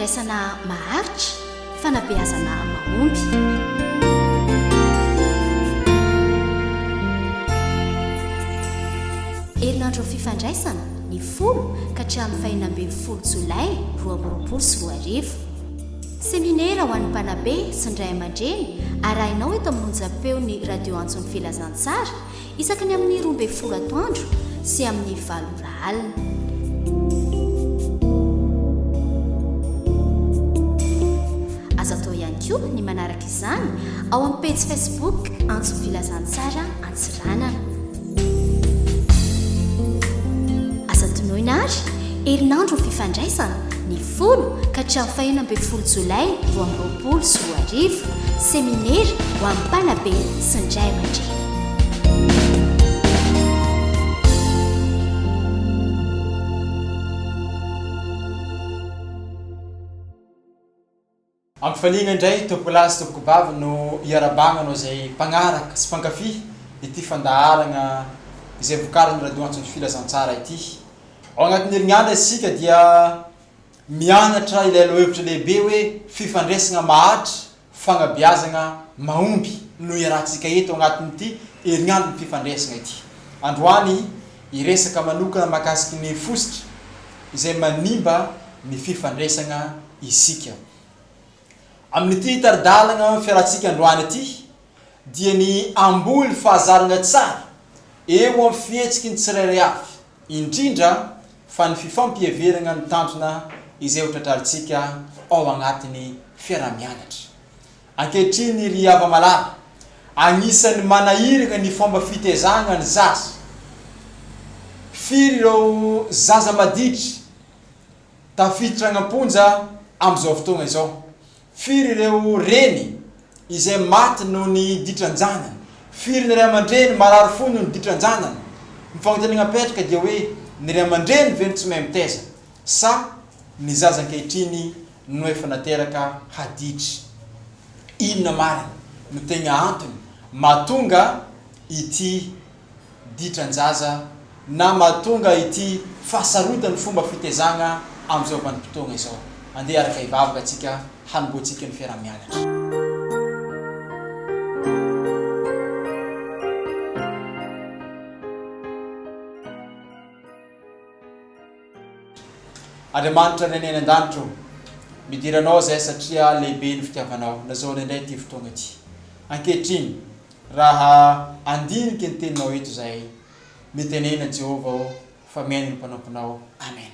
fifandraisana maharitra fanabeazana mahomby. Herinandro fifandraisana ny 10 ka hatramin'ny 24 Jolay 2024. Seminaire ho an'ny mpanabe sy ny ray aman-dreny arahinao eto amin'ny onjam-peo ny radio antson'ny filazantsara isaky ny amin'ny 12 atoandro sy amin'ny 9 alina. Azo atao ihany koa ny manaraka izany ao amin'ny page Facebook antson'ny filazantsara Antsiranana. Asa tonoina ary herinandro fifandraisana ny 10 ka hatramin'ny 12 Jolay 2024. Seminaire ho an'ny mpanabe sy ny ray aman-dreny. Ampifanina indray topolasy topokobavy no iarabagnanao izay mpagnaraka sy mpankafy ity fandaharagna izay vokariny radio antson'ny filazantsara ity. Ao agnatin'ny herinandro isika dia mianatra ilay lohevitra lehibe hoe fifandraisana maharitra fanabeazana mahomby no iarahantsika eto agnatin'ity herinandro ny fifandraisana ity. Androany iresaka manokana mahakasiky ny FOSITRA izay manimba ny fifandraisana isika. Amin'ity taridalagna fiarahantsika androany ity dia ny amboly fahazarana tsara eo amin'ny fihetsiky ny tsirairay avy, indrindra fa ny fifampiheverana ny tandrona izay hotratrarintsika ao agnatiny fiaramianatra. Ankehitriny ry hava-malala, agnisan'ny manahirana ny fomba fitezana ny zaza. Firy ireo zaza maditry tafiditra agnaponja amin'izao fotoana izao. Firy ireo reny izay maty noho ny ditranjanany. Firy ny ray aman-dreny marary fo noho ny ditranjanany. Ny fagnontaniana petraka dia hoe ny ray aman-dreny ve no tsy mahay miteza sa ny zaza ankehitriny no efa nateraka haditry. Inona marina no tegna antony mahatonga ity ditranjaza na mahatonga ity fahasarotany fomba fitezana amin'izao vanim-potoana izao. Andeha araka hivavaka antsika hanomboantsika ny fiaramianatra. Andriamanitra ny any an-danitro, midiranao zay satria lehibe ny fitiavanao nazao indray ity fotoana ity. Ankehitriny raha andiniky ny teninao eto zay mitenena Jehova ao fa miaino ny mpanomponao. Amen.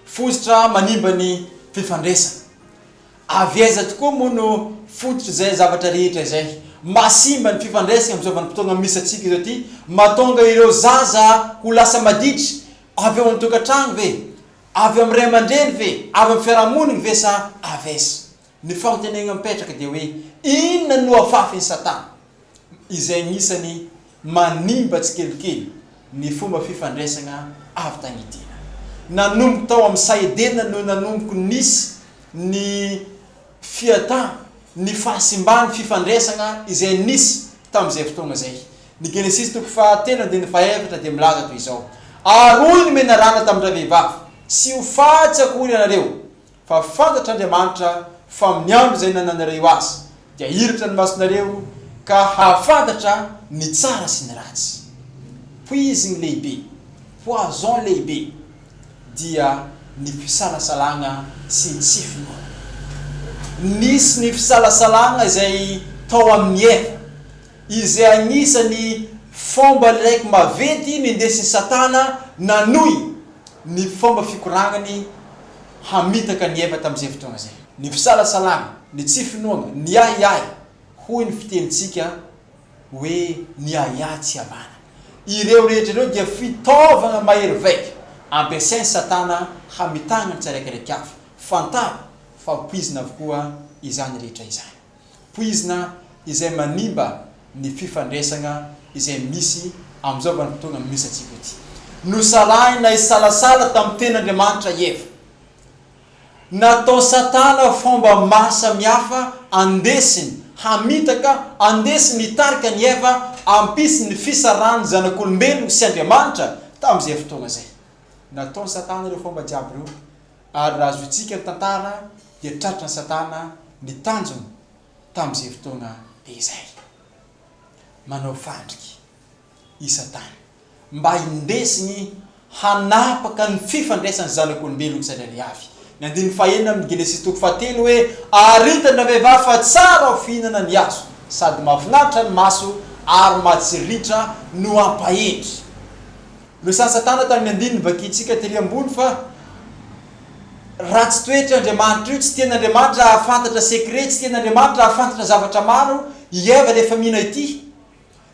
FOSITRA manimba ny fifandraisana. Aveza tokoa moa no fototry zay zavatra rehetra zay. Masimba ny fifandraisana amin'izao vanim-potoana misy atsika izao ity, mahatonga ireo zaza ho lasa maditry avy ao amin'ny tokantrano ve, avy amin'ny ray aman-dreny ve, avy amin'ny fiarahamoniny ve sa avesa. Ny fagnontaniana mipetraka dia hoe inona no afafin'ny Satana izay anisany manimba tsikelikely ny fomba fifandraisana avy tany ity. Nanomboka tao amin'ny saedenina no nanomboka nisy ny fiatana, ny fahasimbany fifandraisana izay nisy tamin'izay fotoana zay. Ny Genesis 3:7 dia milaza toy izao: aroy ny menarana tamin'ny vehivavy, sy ho fatsy akory ianareo, fa fantatra Andriamanitra fa amin'ny andro izay nananareo azy dia hiritra ny masonareo ka hahafantatra ny tsara sy ny ratsy. Poiziny lehibe, poison lehibe dia ny fisalasalagna sy ny tsy finoana. Nisy ny fisalasalagna izay tao amin'ny Eva, izay agnisany fomba raiky mavety nindesiny Satana nanoy ny fomba fikoragnany hamitaka ny Eva tamin'izay fotoana zay. Ny fisalasalagna, ny tsy finoana, ny ahiahy, hoy ny fitenitsika hoe ny ahiahy tsy havana. Ireo rehetra ireo dia fitaovana mahery vaika ampiasain'ny Satana hamitana ny tsiraikaraiky avy. Fantara fa poizina avokoa izany rehetra izany. Poizina izay manimba ny fifandraisana izay misy amin'izao vanim-potoana misy atsika ity. Nosarahina isalasala tamin'ny ten'Andriamanitra Eva. Natao Satana fomba maro samihafa andesiny hamitaka andesy nitarika ny Eva ampisy ny fisarany zanak'olombelona sy Andriamanitra tamin'izay fotoana zay. Nataony Satana ireo fomba jiaby ireo ary raha azotsika ny tantara dia tratra ny Satana ny tanjony tamin'izay fotoana izay. Manao fandriky i Satana mba indesiny hanapaka ny fifandraisany zanak'olombelona tsirairay avy. Ny andiny fahenina amin'ny Genesis 3 hoe aritana vehivavy fa tsara ho fihinana ny azo sady mahafinaritra ny maso ary matsiritra no ampahendry. Losan'ny Satana tamin'ny andininy vakitsika tery ambony fa raha tsy toetra Andriamanitra io, tsy tian'Andriamanitra ahafantatra secret, tsy tian'Andriamanitra ahafantatra zavatra maro, i Eva rehefa mihina ity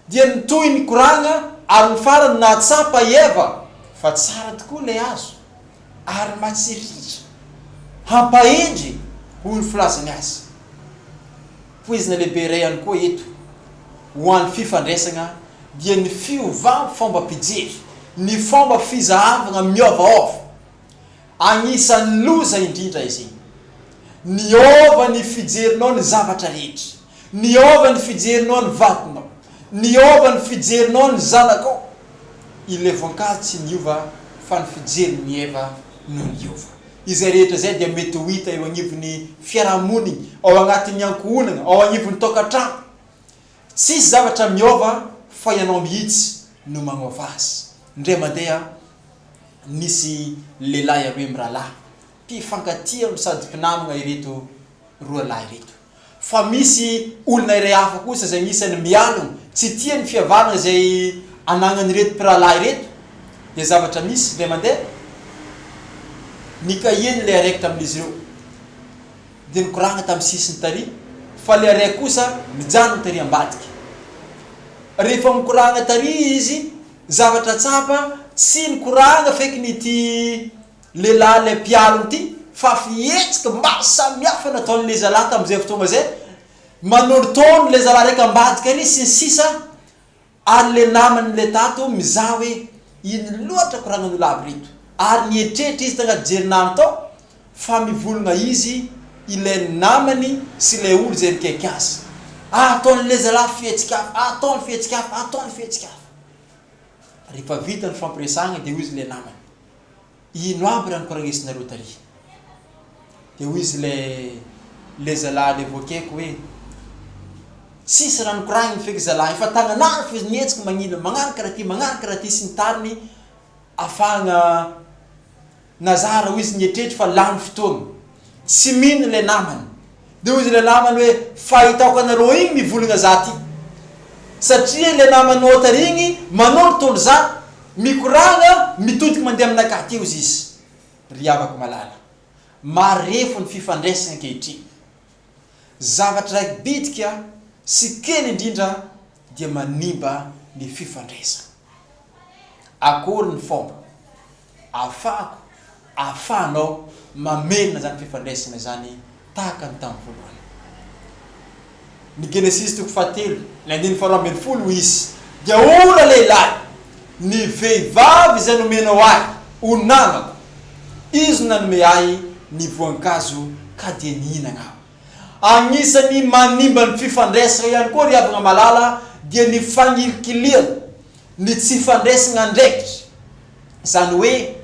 dia nitoy ny koragna ary ny farany nahatsapa i Eva fa tsara tokoa ilay azo ary matsiritra hampahendry hoy ny filazany azy. Poizina lehibe iray ihany koa eto ho an'ny fifandraisana dia ny fiovana fomba pijery, ny fomba fizahavana miovaova. Anisan'ny loza indrindra izy. Niova ny fijerinao ny zavatra rehetra, niova ny fijerinao ny vatinao, niova ny fijerinao ny zanakao. Ilay voankazo tsy niova fa ny fijerin'ny Eva no niova. Izay rehetra zay dia mety ho hita eo agnivon'ny fiarahamonina, ao agnatin'ny ankohonana, ao agnivon'ny tokantrano. Tsisy zavatra miova fa ianao mihitsy no magnova azy. Indray mandeha nisy lehilahy aroe mirahalahy, mpifankatia no sady mpinamana ireto roa lahy ireto. Fa misy olona iray hafa kosa zay isany mialogna, tsy tia ny fihavanana zay anagnany ireto mpirahalahy ireto. Dia zavatra misy indray mandeha nikahiny le araiky tamin'izy ireo dia nikoragna tamin'ny sisiny tary, fa le araiky kosa mijanona tary ambadika. Rehefa mikoragna tary izy, zavatra tsapa tsy nikoragna fekiny ity lehilahy le mpialogna ity, fa fihetsika maro samihafa nataon'le zalahy tamin'izay fotoana zay, manorotony le zalahy raiky ambadika ary sy ny sisa. Ary le naman'le tato mizaha hoe ino loatra koragnan'olo aby reto, ary nieritreritra izy tagnaty jerinany tao fa mivolagna izy ilay namany sy ilay olo zay nikaiky azy. Ataon'le zalahy fihetsikafa, ataony fihetsikafa, ataony fihetsikafa. Rehefa vita ny fampiresagna dia hoy izy le namany, ino aby raha nikoragnesinareo tary? Dia hoy izy le zalahy le voakaiky hoe tsisy raha nikoragny feky zalahy, fa tagnanary fa izy nihetsika magnino magnano karaha ty sy ny tariny afahagna nazara ho izy nieritreritra fa lany fotoana. Tsy mino le namany. Dia hoy izy le namany hoe fahitako anareo igny mivolagna zaty, satria le namanao tary igny manolo tolo za mikoragna mitodiky mandeha aminakahy ty hozy izy. Ry avako malala, marefo ny fifandraisana ankehitriny. Zavatra raiky bitika sy kely indrindra dia manimba ny fifandraisana. Akory ny fomba ahafahako, ahafahanao mamelona zany fifandraisana zany tahaka ny tamin'ny voalohany. Ny Genesis 3 ny andiny 12 izy dia ora lehilahy, ny vehivavy izay nomenao ahy ho namako, izy nanome ahy ny voankazo ka dia nihinana aho. Agnisan'ny manimba ny fifandraisana ihany koa ry havana malala dia ny fagnilikiliana, ny tsy fandraisana andraikitra. Zany hoe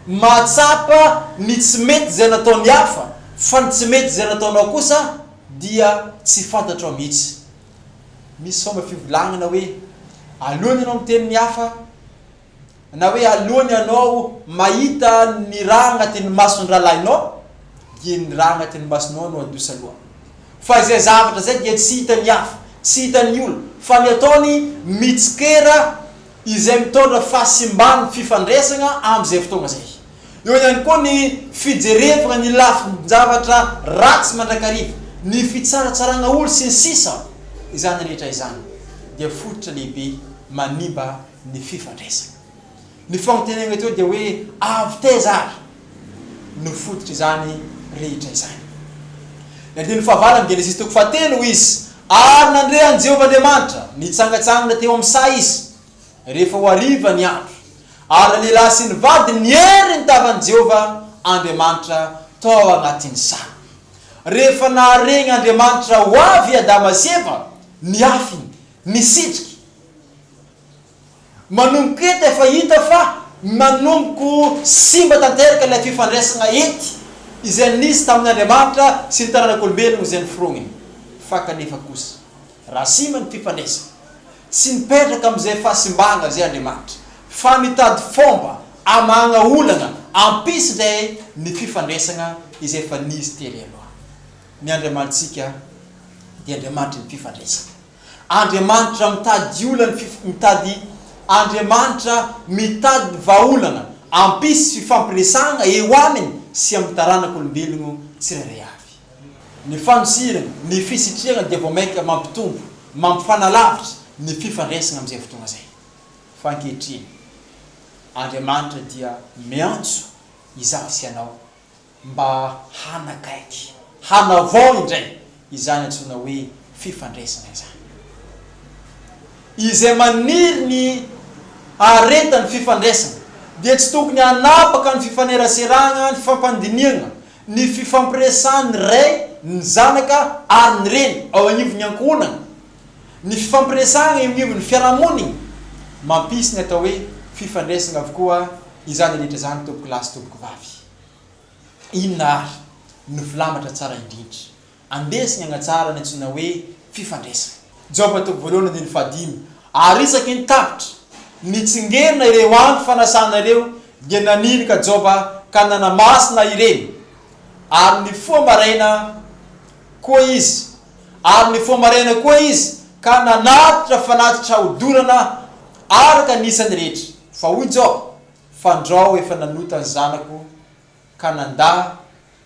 mahatsapa ny tsy mety zay nataony hafa, fa ny tsy mety zay nataonao kosa dia tsy fantatrao mihitsy. Misy fomba fivolagnana hoe alohany ianao miteny ny hafa, na hoe alohany ianao mahita ny raha agnatin'ny mason'ny rahalahinao, dia ny raha agnatin'ny masonao no adosa aloha. Fa izay zavatra zay dia tsy hitan'ny hafa, tsy hitan'ny olo, fa ny ataony mitsikera izay mitondra fahasimbany fifandraisana amin'izay fotoana zay. Eo ihany koa ny fijerevana ny lafiny zavatra ratsy mandrakariva, ny fitsaratsarana olo sy ny sisa. Izany rehetra izany dia fototra lehibe manimba ny fifandraisana. Ny fagnonteniana teo dia hoe avy taiza ary no fototra izany rehetra izany. Ny andiny fahavalany Genesis 3 izy, ary nandrehan'i Jehovahandriamanitra nitsangatsangana teo amin'ny say izy rehefa ho hariva ny andro, ary lehilahy sy ny vady niery ny tavan'i Jehova Andriamanitra tao agnatin'ny say. rehefa naharegny Andriamanitra ho avy Adama sy Eva niafiny nisitriky manomboka eto efa hita fa manomboko simba tanteraka ilay fifandraisana ety izay nisy tamin'Andriamanitra sy ny taranak'olombelona izay niforogniny fa kanefa kosa raha simba ny fifandraisana sy nipetraka amin'izay fahasimbana zay Andriamanitra fa mitady fomba amagna olana ampisy ilay ny fifandraisana izay efa nisy tely aloha. Ny Andriamanitsika dia Andriamanitra ny fifandraisana. Andriamanitra mitady olana mitady Andriamanitra mitady vaolana ampisy fifampiresana eo aminy sy amin'ny taranak'olombelona tsirairay avy. Ny fanosirana, ny fisitriana dia vomaika mampitombo, mampifanalavitra ny fifandraisana amin'izay fotoana zay. Fa ankehitriny Andriamanitra dia miantso izaho sy anao mba hanakaiky, hanavao indray izany antsoina hoe fifandraisana izany. Izay maniry ny aretany fifandraisana dia tsy tokony hanapaka ny fifaneraserana, ny fifampandiniana, ny fifampiresany ray, ny zanaka ary ny reny ao agnivon'ny ankohonana, ny fifampiresana eo agnivon'ny fiarahamonina mampisy ny atao hoe fifandraisana avokoa izany rehetra zany tompoko lahy sy tompoko vavy. Inona ary no filamatra tsara indrindra andesiny agnatsara ny antsoina hoe fifandraisana. Joba toko voalohany dia ny 5 ary isaky ny tapitra nitsingerina ireo andro fanasana ireo dia nanirika Joba ka nanamasina ireny ary ny foa maraina koa izy ka nanatitra fanatitra hodorana araka nisany rehetra fa hoy Joba fandrao efa nanota ny zanako ka nanda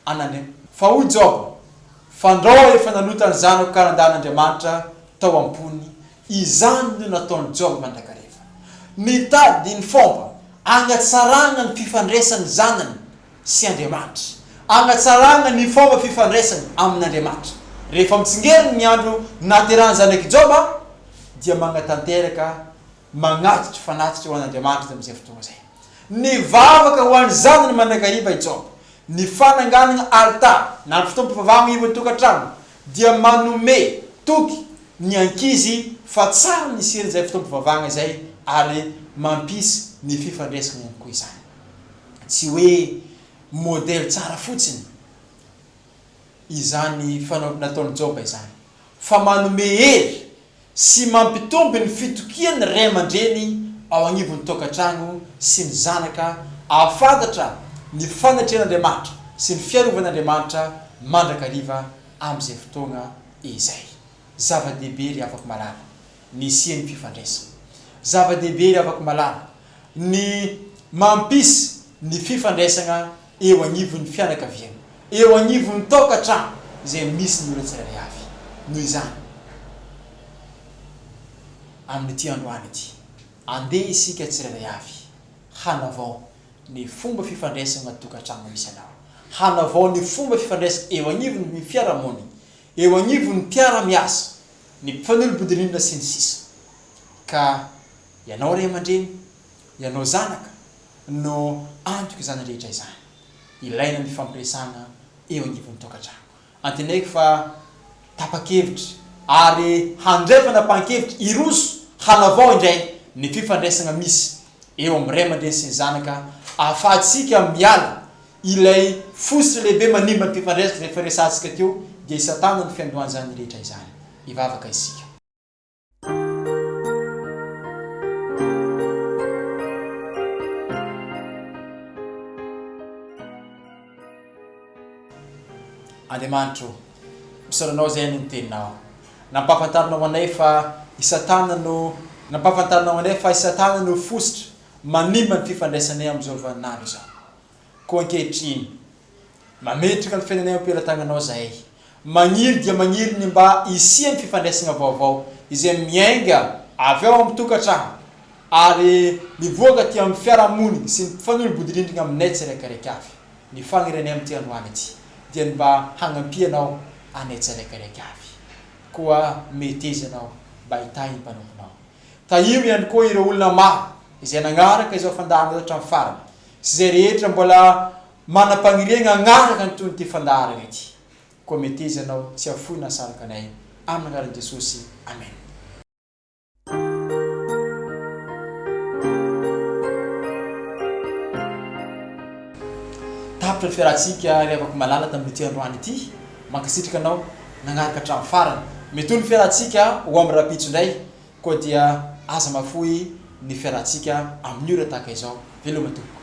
an'Andriamanitra tao ampony. Izany no nataony Joba mandrakariva mitady ny fomba agnatsarana ny fifandraisany zanany sy Andriamanitra, agnatsarana ny fomba fifandraisany amin'Andriamanitra. Rehefa mitsingeriny ny andro naterahany zanaky Joba dia magnatanteraka magnatitra fanatitra ho an'Andriamanitra amin'izay fotoana zay. Nivavaka ho an'ny zanany mandrakariva i Joba, ny fananganana altara na ny fotoam-pivavahana ivon'ny tokantrano dia manome toky ny ankizy fa tsara ny siriny zay fotoam-pivavahana zay ary mampisy ny fifandraisana ihany koa izany. Tsy hoe modèle tsara fotsiny izany nataony Joba izany, fa manome hery sy mampitombo ny fitokiany ray aman-dreny ao agnivon'ny tokantrano sy ny zanaka afantatra ny fanatrehan'Andriamanitra sy ny fiarovan'Andriamanitra mandrakariva amin'izay fotoana izay. Zava-dehibe ry afaka malala ny siany fifandraisana, zava-dehibe ry afaka malala ny mampisy ny fifandraisana eo agnivon'ny fianakaviana, eo agnivon'ny tokantrano izay misy ny olona tsirairay avy. Noho izany amin'ity androany ity andeha isika tsirairay avy hanavao ny fomba fifandraisana tokantrano misy anao, hanavao ny fomba fifandraisana eo agnivon'ny fiarahamonina, eo agnivon'ny mpiara-miasa, ny mpifanolo-bodirindrina sy ny sisa. Ka ianao ray aman-dreny, ianao zanaka no antoka izany rehetra izany. Ilaina ny fampiresana eo agnivon'ny tokantrano. Antenaiko fa tapa-kevitra ary handrefana pan-kevitra iroso hanavao indray ny fifandraisana misy eo amin'ny ray aman-dreny sy ny zanaka ahafahantsika miala ilay fositra lehibe manimba ny fifandraisana izay firesantsika teo dia isatana ny fiandohany zany rehetra izany. Ivavaka isika. Andriamanitra misaoranao zay ny teninao, nampahafantarinao anay fa isatana no fositra manimba ny fifandraisanay amin'izao vaninandro izao. Koa ankehitriny mametraka ny fiainanay am-pelantagnanao zahay, magniry dia magniry ny mba isiany fifandraisana vaovao izay miainga avy ao amin'ny tokantrano ary mivoaka ty amin'ny fiarahamonina sy ny mpifanolo-bodirindrina aminay tsiraikaraiky avy. Ny fagniranay amin'ity androany ity dia ny mba hagnampianao anay tsiraikaraiky avy, koa meteza anao mba hitahy ny mpanomponao. Tahiro ihany koa ireo olona maro izay nagnaraka izao fandaharana hatramin'ny farany sy izay rehetra mbola manam-paniriana agnaraka ny toy ity fandaharana ity. koa mety izy anao tsy afoina saraka anay amin'ny anaran'i Jesosy amen. Tapitra fiarahantsika ary afaka malala tamin'ity androany ity mankasitraka anao nagnaraka hatramin'ny farany mety ho ny fiarahantsika ho amin'ny rapitso indray koa dia aza mafoy ny fiarahantsika amin'ny ora tahaka izao veloma tompoko.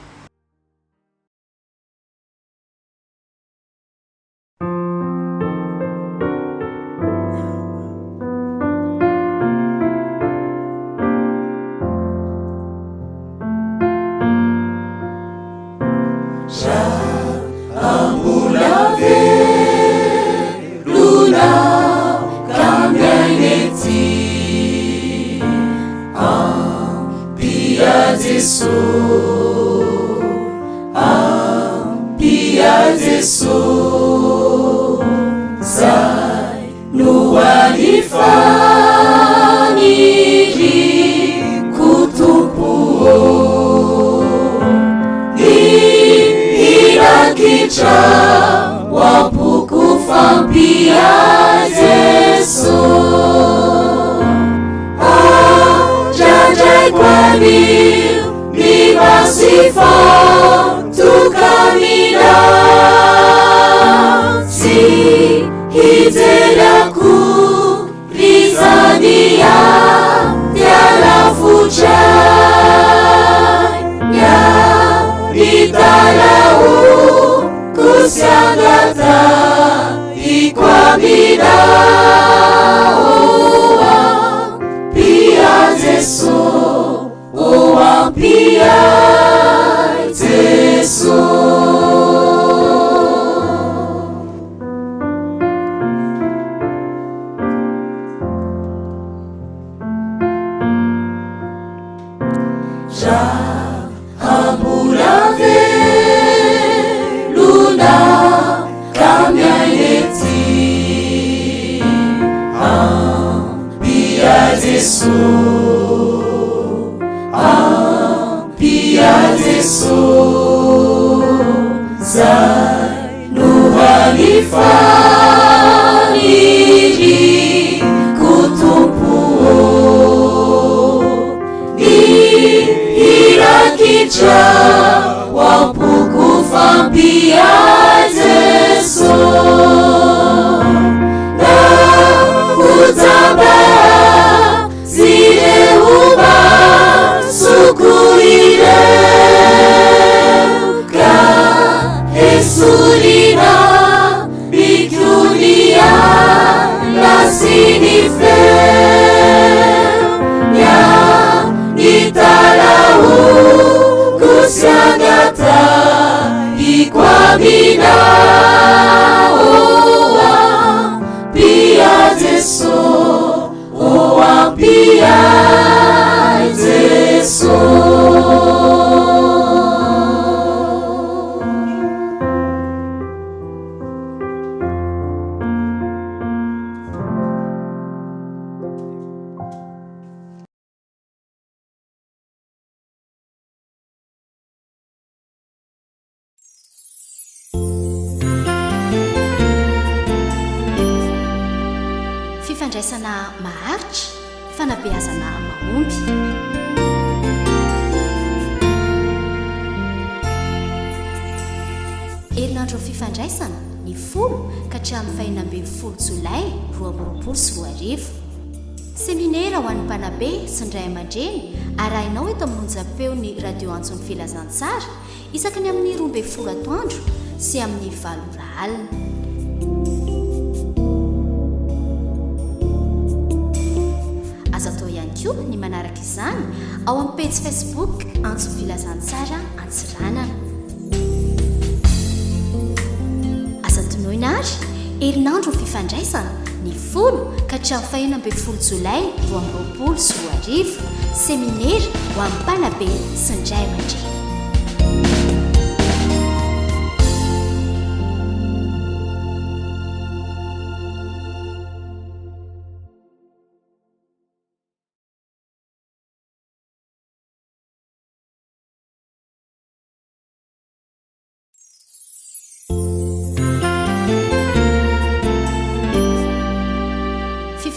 Fifandraisana maharitra, fanabeazana mahomby. Herinandro fifandraisana ny 10 ka hatramin'ny 12 Jolay 2024. Seminera ho an'ny mpanabe sy ny ray aman-dreny arahinao eto amin'ny onjam-peon'ny radio antson'ny filazantsara isaky ny amin'ny 12 atoandro sy amin'ny 9 alina. Ny manaraka izany ao amin'ny page Facebook Antso Filazantsara Antsiranana. Asa tonoina ary herinandro fifandraisana ny 10 ka hatramin'ny 12 Jolay 2024. Seminera ho an'ny mpanabe sy ny ray aman-dreny.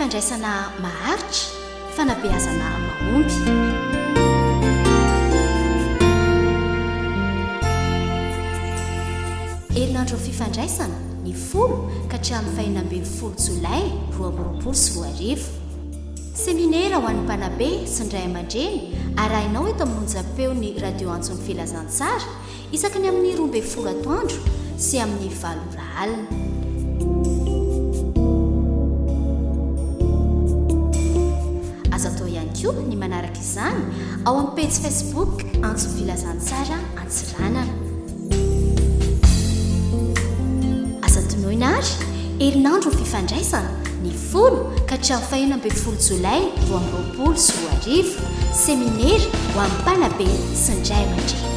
fifandraisana maharitra fanabeazana mahomby. Herinandro fifandraisana ny 10 ka hatramin'ny 21 Jolay 2024. Seminaire ho an'ny mpanabe sy ny ray aman-dreny arahinao eto amin'ny onjam-peo ny radio antson'ny filazantsara isaky ny amin'ny 12 atoandro sy amin'ny 9 alina. Azo atao ihany koa ny manaraka izany ao amin'ny page Facebook antson'ny filazantsara Antsiranana. Aza tonoina ary herinandro fifandraisana ny 10 ka hatramin'ny 21 Jolay 2024. Seminaire ho an'ny mpanabe sy ny ray aman-dreny.